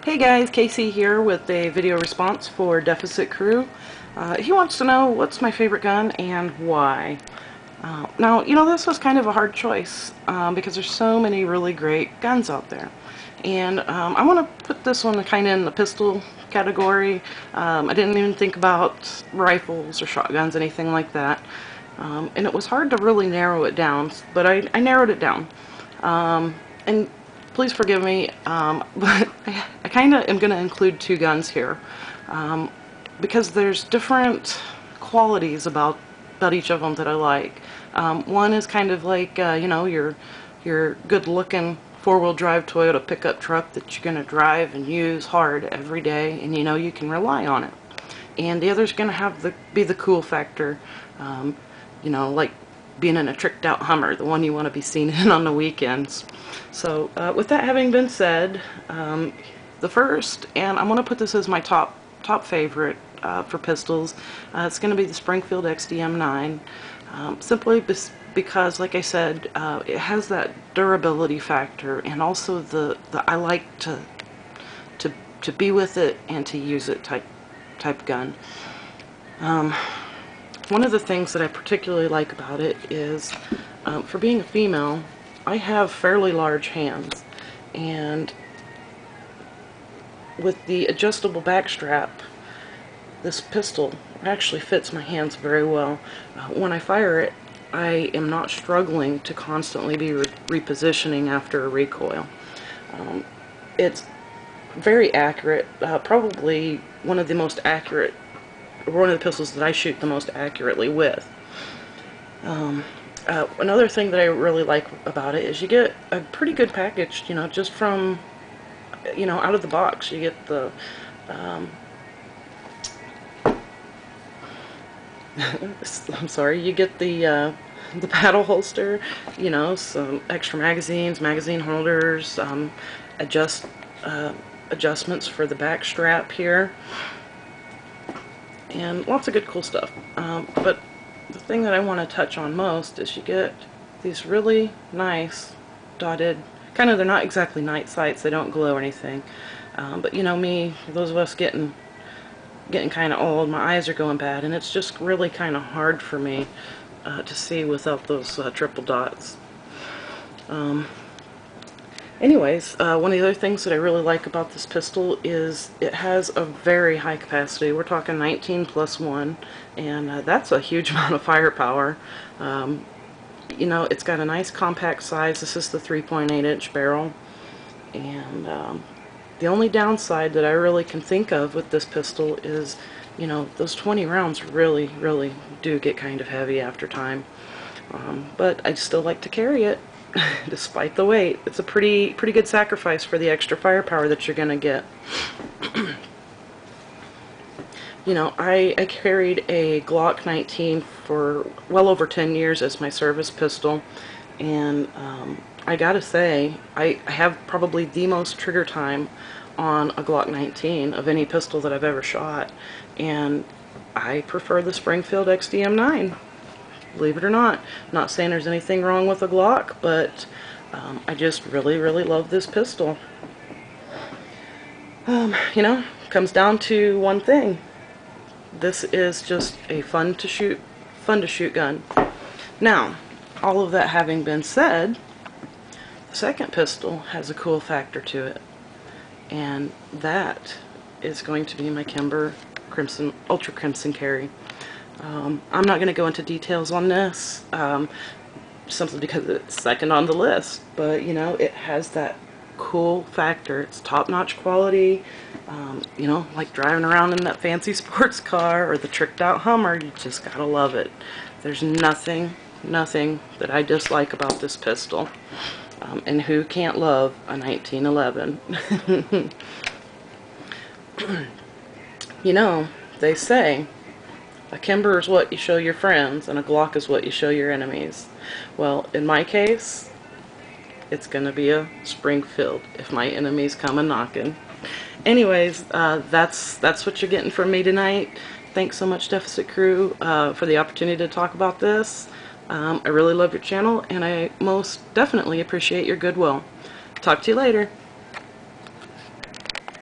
Hey guys, Casey here with a video response for Deficit Crew. He wants to know what's my favorite gun and why. Now, you know, this was kind of a hard choice because there's so many really great guns out there. And I want to put this one kind of in the pistol category. I didn't even think about rifles or shotguns, anything like that. And it was hard to really narrow it down, but I narrowed it down. And please forgive me, but I kind of am going to include two guns here because there's different qualities about each of them that I like. One is kind of like you know, your good-looking four-wheel drive Toyota pickup truck that you're going to drive and use hard every day, and you know you can rely on it. And the other's going to have be the cool factor, you know, like being in a tricked out Hummer, the one you want to be seen in on the weekends. So with that having been said, the first, and I'm going to put this as my top favorite for pistols, it's going to be the Springfield XDM-9, simply because, like I said, it has that durability factor, and also the I like to be with it and to use it type gun. One of the things that I particularly like about it is, for being a female, I have fairly large hands, and with the adjustable back strap, this pistol actually fits my hands very well. When I fire it, I am not struggling to constantly be repositioning after a recoil. It's very accurate, probably one of the most accurate, one of the pistols that I shoot the most accurately with. Another thing that I really like about it is you get a pretty good package, you know, just from, you know, out of the box. You get the I'm sorry, you get the paddle holster, you know, some extra magazines, magazine holders, adjustments for the back strap here, and lots of good cool stuff. But the thing that I want to touch on most is you get these really nice dotted, kind of, they're not exactly night sights, they don't glow or anything, but you know me, those of us getting kind of old, my eyes are going bad, and it's just really kind of hard for me to see without those triple dots. Anyways, one of the other things that I really like about this pistol is it has a very high capacity. We're talking 19 plus 1, and that's a huge amount of firepower. You know, it's got a nice compact size. This is the 3.8-inch barrel, and the only downside that I really can think of with this pistol is, you know, those 20 rounds really do get kind of heavy after time. But I still like to carry it despite the weight. It's a pretty good sacrifice for the extra firepower that you're gonna get. You know, I carried a Glock 19 for well over 10 years as my service pistol, and I gotta say, I have probably the most trigger time on a Glock 19 of any pistol that I've ever shot, and I prefer the Springfield XDM-9. Believe it or not. I'm not saying there's anything wrong with a Glock, but I just really love this pistol. You know, comes down to one thing. This is just a fun to shoot gun. Now, all of that having been said, the second pistol has a cool factor to it, and that is going to be my Kimber Ultra Crimson Carry. I'm not going to go into details on this, simply because it's second on the list, but you know, it has that cool factor. It's top-notch quality. You know, like driving around in that fancy sports car or the tricked out Hummer, you just gotta love it. There's nothing that I dislike about this pistol. And who can't love a 1911? You know, they say a Kimber is what you show your friends, and a Glock is what you show your enemies. Well, in my case, it's gonna be a Springfield if my enemies come a-knocking. Anyways, that's what you're getting from me tonight. Thanks so much, Deficit Crew, for the opportunity to talk about this. I really love your channel, and I most definitely appreciate your goodwill. Talk to you later.